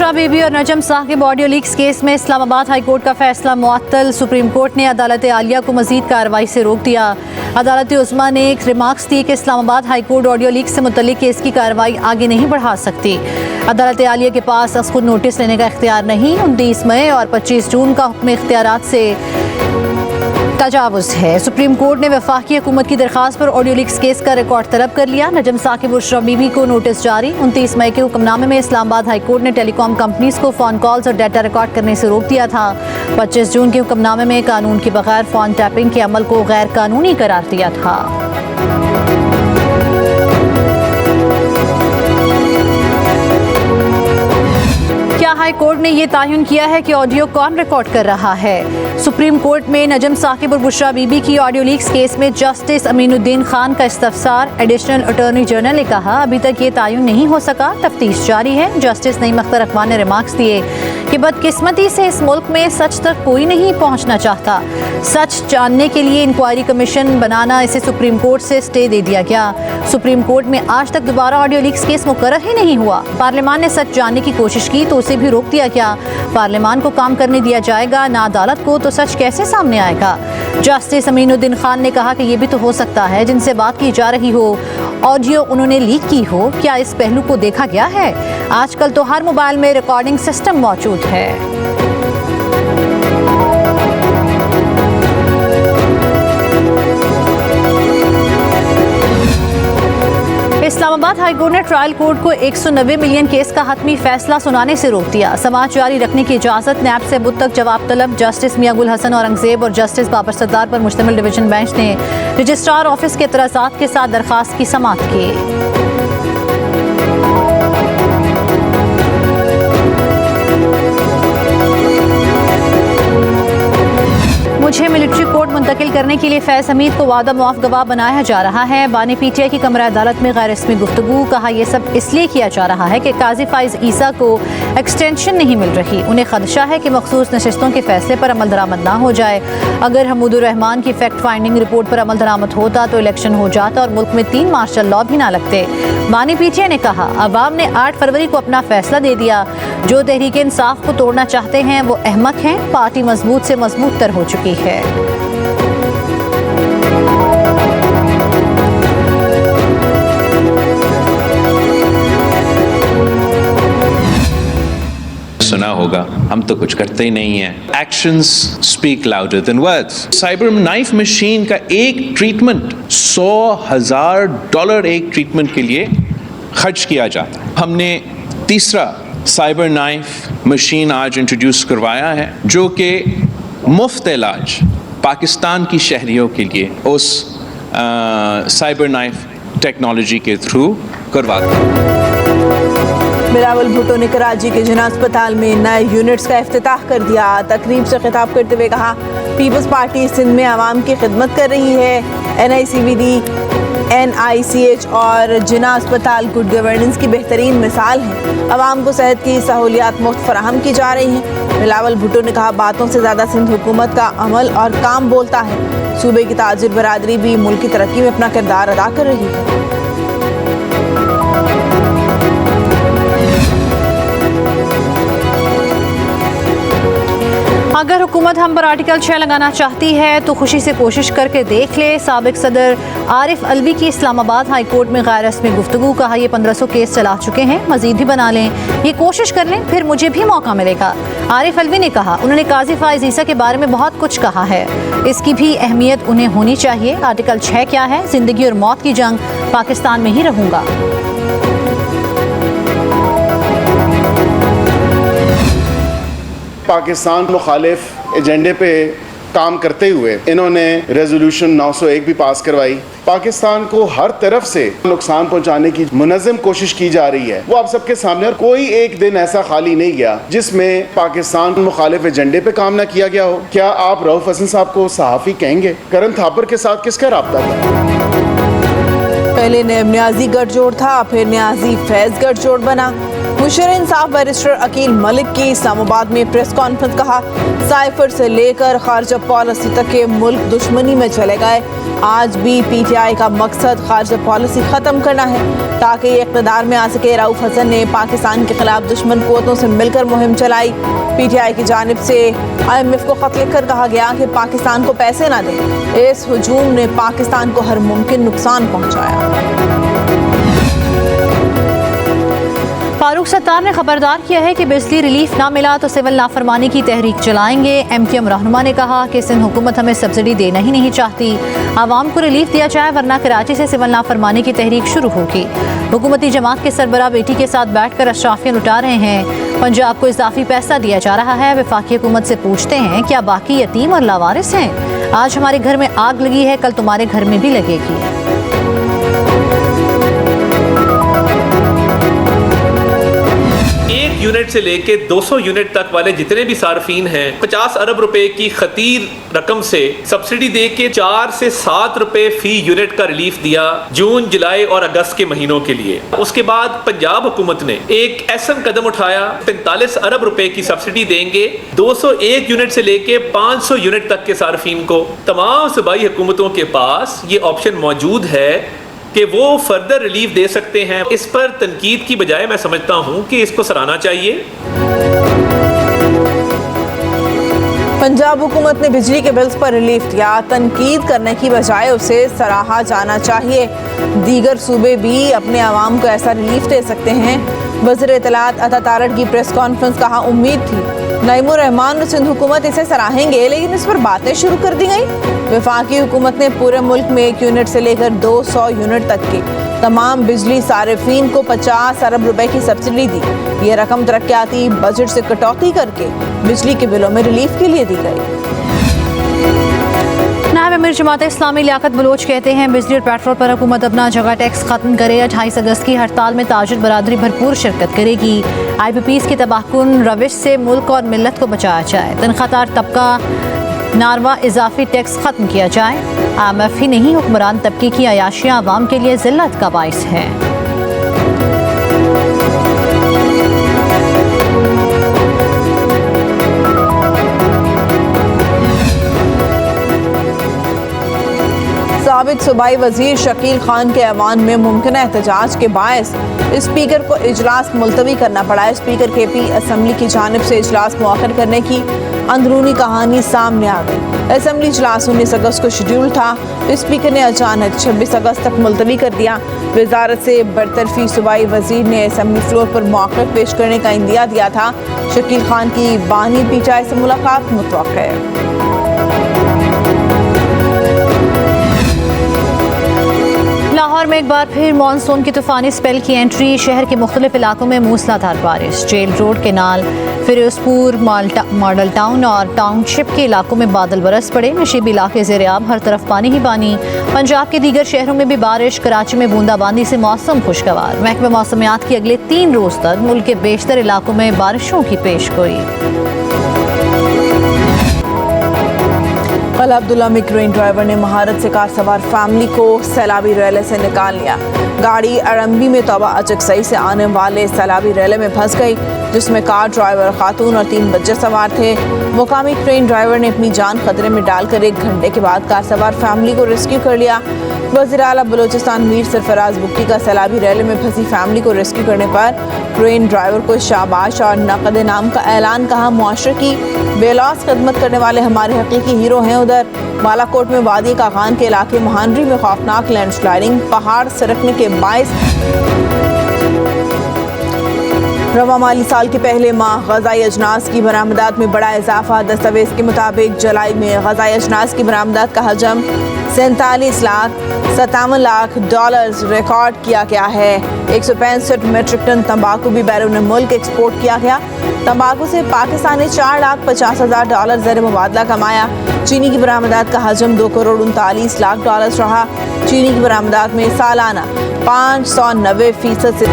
बुशरा बीबी और नजम Sahib audio leaks case में Islamabad high court का फैसला मुअत्तल। सुप्रीम कोर्ट ने अदालत आलिया को मजीद कार्रवाई से रोक दिया। अदालत उस्मा ने एक रिमार्क्स दी कि Islamabad high court audio leaks से मुतल्लिक केस की कार्रवाई आगे नहीं बढ़ा सकती। अदालत आलिया के पास खुद नोटिस लेने का इख्तियार नहीं। 29 मई और 25 जून का हुक्म इख्तियारात से तजावुज़ है। सुप्रीम कोर्ट ने वफाकी हुकूमत की दरख्वास्त पर ऑडियो लीक्स केस का रिकॉर्ड तलब कर लिया। नजम साहिब बुशरा बीबी को नोटिस जारी। 29 मई के हुक्मनामे में इस्लामाबाद हाई कोर्ट ने टेलीकॉम कंपनीज को फ़ोन कॉल्स और डाटा रिकॉर्ड करने से रोक दिया था। 25 जून के हुक्मनामे में कानून के बगैर फ़ोन टैपिंग के अमल को गैर कानूनी करार दिया था। क्या हाई कोर्ट ने यह तयन किया है कि ऑडियो कौन रिकॉर्ड कर रहा है? सुप्रीम कोर्ट में नजम साहिब और बुशरा बीबी की ऑडियो लीक्स केस में जस्टिस अमीनुद्दीन खान का इस्तफसार। एडिशनल अटॉर्नी जनरल ने कहा, अभी तक ये तयन नहीं हो सका, तफ्तीश जारी है। जस्टिस नईम अख्तर अकबर ने रिमार्क्स दिए कि बदकिस्मती से इस मुल्क में सच तक कोई नहीं पहुंचना चाहता। सच जानने के लिए इंक्वायरी कमीशन बनाना, इसे सुप्रीम कोर्ट से स्टे दे दिया गया। सुप्रीम कोर्ट में आज तक दोबारा ऑडियो लीक्स केस मुकर्रर ही नहीं हुआ। पार्लियामान ने सच जानने की कोशिश की तो उसे भी रोक दिया गया। पार्लियामान को काम करने दिया जाएगा ना अदालत को, तो सच कैसे सामने आएगा? जस्टिस अमीनुद्दीन खान ने कहा कि यह भी तो हो सकता है जिनसे बात की जा रही हो ऑडियो उन्होंने लीक की हो। क्या इस पहलू को देखा गया है? आजकल तो हर मोबाइल में रिकॉर्डिंग सिस्टम मौजूद है। इस्लामाबाद हाई कोर्ट ने ट्रायल कोर्ट को 190 मिलियन केस का हतमी फैसला सुनाने से रोक दिया। समाअत जारी रखने की इजाजत। नैब से बुध तक जवाब तलब। जस्टिस मियां गुल हसन औरंगजेब और जस्टिस बाबर सत्तार पर मुश्तमिल डिवीजन बेंच ने रजिस्ट्रार ऑफिस के एतराज़ात के साथ दरख्वास्त की समाअत की। मुझे मिलिट्री कोर्ट मुंतकिल करने के लिए फैज़ हमीद को वादा मुआफ गवाह बनाया जा रहा है। बानी पीटीआई की कमरा अदालत में गैर रस्मी गुफ्तगू। कहा, यह सब इसलिए किया जा रहा है कि काजी फाइज ईसा को एक्सटेंशन नहीं मिल रही। उन्हें खदशा है कि मखसूस नशिस्तों के फैसले पर अमल दरामद ना हो जाए। अगर हमूदुर रहमान की फैक्ट फाइंडिंग रिपोर्ट पर अमल दरामद होता तो इलेक्शन हो जाता और मुल्क में 3 मार्शल लॉ भी ना लगते। बानी पीटीआई ने कहा, अवाम ने 8 फरवरी को अपना फैसला दे दिया। जो तहरीक इंसाफ को तोड़ना चाहते हैं वो अहमक हैं। पार्टी मजबूत से मजबूत तर हो चुकी है। सुना होगा, हम तो कुछ करते ही नहीं है। Actions speak louder than words. Cyber knife machine का एक ट्रीटमेंट $100,000 एक ट्रीटमेंट के लिए खर्च किया जाता है। हमने तीसरा साइबर नाइफ मशीन आज इंट्रोड्यूस करवाया है जो कि मुफ्त इलाज पाकिस्तान की शहरियों के लिए उस साइबर नाइफ टेक्नोलॉजी के थ्रू करवाते हैं। बिलावल भुट्टो ने कराची के जिना अस्पताल में नए यूनिट्स का इफ्तिताह कर दिया। तकरीब से खिताब करते हुए कहा, पीपल्स पार्टी सिंध में आवाम की खिदमत कर रही है। NICVD, NICH और जिना अस्पताल गुड गवर्नेंस की बेहतरीन मिसाल है। आवाम को सेहत की सहूलियात मुफ्त फराहम की जा रही हैं। बिलावल भुट्टो ने कहा, बातों से ज़्यादा सिंध हुकूमत का अमल और काम बोलता है। सूबे की ताजिर बरादरी भी मुल्क की तरक्की में अपना किरदार अदा कर रही है। अगर हुकूमत हम पर आर्टिकल 6 लगाना चाहती है तो खुशी से कोशिश करके देख ले। साबिक सदर आरिफ अलवी की इस्लामाबाद हाई कोर्ट में गैर रस्मी गुफ्तगू। कहा, ये 1500 केस चला चुके हैं, मजीद भी बना लें, ये कोशिश कर लें, फिर मुझे भी मौका मिलेगा। आरिफ अलवी ने कहा, उन्होंने काजी फाइज ईसा के बारे में बहुत कुछ कहा है, इसकी भी अहमियत उन्हें होनी चाहिए। आर्टिकल 6 क्या है? जिंदगी और मौत की जंग, पाकिस्तान में ही रहूँगा। पाकिस्तान मुखालिफ एजेंडे पे काम करते हुए इन्होंने रेजोल्यूशन 901 भी पास करवाई। पाकिस्तान को हर तरफ से नुकसान पहुंचाने की मुनज़्ज़म कोशिश की जा रही है। वो आप सबके सामने, और कोई एक दिन ऐसा खाली नहीं गया जिसमें पाकिस्तान मुखालिफ एजेंडे पे काम ना किया गया हो। क्या आप रऊफ हसन साहब को सहाफ़ी कहेंगे? करण थापर के साथ किसका राब्ता था? पहले न्याजी गठजोड़ था, फिर न्याजी फैज गठजोड़ बना। मुशीर इंसाफ बैरिस्टर अकील मलिक की इस्लामाबाद में प्रेस कॉन्फ्रेंस। कहा, साइफर से लेकर खारजा पॉलिसी तक के मुल्क दुश्मनी में चले गए। आज भी PTI का मकसद खारजा पॉलिसी ख़त्म करना है ताकि ये इक़्तिदार में आ सके। रऊफ़ हसन ने पाकिस्तान के खिलाफ दुश्मन क़ुव्वतों से मिलकर मुहिम चलाई। PTI की जानिब से IMF को ख़त लिखकर कहा गया कि पाकिस्तान को पैसे ना दें। इस हुजूम ने पाकिस्तान को हर मुमकिन नुकसान पहुँचाया। फारूक सत्तार ने खबरदार किया है कि बिजली रिलीफ ना मिला तो सिविल नाफरमानी की तहरीक चलाएंगे। MQM रहनुमा ने कहा कि सिंध हुकूमत हमें सब्सिडी देना ही नहीं चाहती, आवाम को रिलीफ दिया जाए वरना कराची से सिविल नाफरमानी की तहरीक शुरू होगी। हुकूमती जमात के सरबराह बेटी के साथ बैठकर अशराफियाँ लुटा रहे हैं। पंजाब को इजाफी पैसा दिया जा रहा है। वफाकी हुकूमत से पूछते हैं क्या बाकी यतीम और लावारिस हैं? आज हमारे घर में आग लगी है, कल तुम्हारे घर में भी लगेगी। यूनिट से लेके 200 यूनिट तक वाले जितने भी सार्फिन हैं 50 अरब रुपए की खतीर रकम से सब्सिडी दे के 4 से 7 रुपए फी यूनिट का रिलीफ दिया जून, जुलाई और अगस्त के महीनों के लिए। उसके बाद पंजाब हुकूमत ने एक ऐसा कदम उठाया, 45 अरब रुपए की सब्सिडी देंगे 201 यूनिट से लेके 500 यूनिट तक के सार्फिन को। तमाम सूबाई हुकूमतों के पास ये ऑप्शन मौजूद है कि वो फर्दर रिलीफ दे सकते हैं। इस पर तनकीद की बजाय मैं समझता हूँ कि इसको सराहना चाहिए। पंजाब हुकूमत ने बिजली के बिल्स पर रिलीफ दिया, तनकीद करने की बजाय उसे सराहा जाना चाहिए। दीगर सूबे भी अपने आवाम को ऐसा रिलीफ दे सकते हैं। वज़ीर इत्तलात अता तारड़ की प्रेस कॉन्फ्रेंस। कहा, उम्मीद थी नईमुर रहमान और सिंध हुकूमत इसे सराहेंगे लेकिन इस पर बातें शुरू कर दी गई। वफाकी हुकूमत ने पूरे मुल्क में 1 यूनिट से लेकर 200 यूनिट तक के तमाम बिजली सारिफीन को 50 अरब रुपए की सब्सिडी दी। ये रकम तरक्याती बजट से कटौती करके बिजली के बिलों में रिलीफ के लिए दी गई। नायब अमीर जमात इस्लामी लियाकत बलोच कहते हैं बिजली और पेट्रोल पर हुकूमत अपना जगह टैक्स खत्म करे। 28 अगस्त की हड़ताल में ताजिर बरादरी भरपूर शिरकत करेगी। IPPs की तबाहकुन रविश से मुल्क और मिलत को बचाया जाए। तनख्वाहदार तबका नारवा इजाफी टैक्स खत्म किया जाए। IMF ही नहीं हुक्मरान तबके की अयाशियाँ आवाम के लिए जिल्लत का बाइस है। साबिक सूबाई वजीर शकील खान के ऐवान में मुमकिन एहतजाज के बायस स्पीकर को इजलास मुलतवी करना पड़ा। स्पीकर KP असम्बली की जानिब से इजलास मुअख्खर करने की अंदरूनी कहानी सामने आ गई। असम्बली इजलास 19 अगस्त को शेड्यूल था, स्पीकर ने अचानक 26 अगस्त तक मुलतवी कर दिया। वजारत से बरतरफी सूबाई वजीर ने असम्बली फ्लोर पर मौक़िफ़ पेश करने का इंदिया दिया था। शकील खान की बानी PTI से मुलाकात मुतवक्किल है। लाहौर में एक बार फिर मानसून की तूफानी स्पेल की एंट्री। शहर के मुख्तलिफ इलाकों में मूसलाधार बारिश। Jail road, canal, Firozpur, model town और टाउनशिप के इलाकों में बादल बरस पड़े। नशीबी इलाके ज़ेर-आब, हर तरफ पानी ही पानी। पंजाब के दीगर शहरों में भी बारिश। कराची में बूंदाबांदी से मौसम खुशगवार। महकमा मौसमियात की अगले 3 रोज़ तक मुल्क के बेशतर इलाकों में बारिशों की पेशगोई। कल अब्दुल्ला में क्रेन ड्राइवर ने महारत से कार सवार फैमिली को सैलाबी रेले से निकाल लिया। गाड़ी अरम्बी में तौबा अचकसई से आने वाले सैलाबी रेले में फंस गई, जिसमें कार ड्राइवर, खातून और 3 बच्चे सवार थे। मुकामी क्रेन ड्राइवर ने अपनी जान खतरे में डालकर 1 घंटे के बाद कार सवार फैमिली को रेस्क्यू कर लिया। वज़ीर आला बलोचिस्तान मीर सरफराज बुक्टी का सैलाबी रेले में फंसी फैमिली को रेस्क्यू करने पर क्रेन ड्राइवर को शाबाश और नकद इनाम का ऐलान। कहा, मुआशरे की बेलौस खदमत करने वाले हमारे हकीकी हीरो हैं। उधर बालाकोट में वादी कागान के इलाके महानरी में खौफनाक लैंडस्लाइडिंग, पहाड़ सरकने के बायस रवा माली साल के पहले माह ग़ज़ाई अजनास की बरामदात में बड़ा इजाफा। दस्तावेज़ के मुताबिक जुलाई में ग़ज़ाई अजनास की बरामदात का हजम 47,57 लाख डॉलर्स रिकॉर्ड किया गया है। 165 मेट्रिक टन तंबाकू भी बैरून मुल्क एक्सपोर्ट किया गया। तंबाकू से पाकिस्तान ने 4,50,000 डॉलर ज़र मुबादला कमाया। चीनी की बरामदात का हजम 2 करोड़ 39 लाख डॉलर रहा। चीनी की बरामदात में सालाना 590% से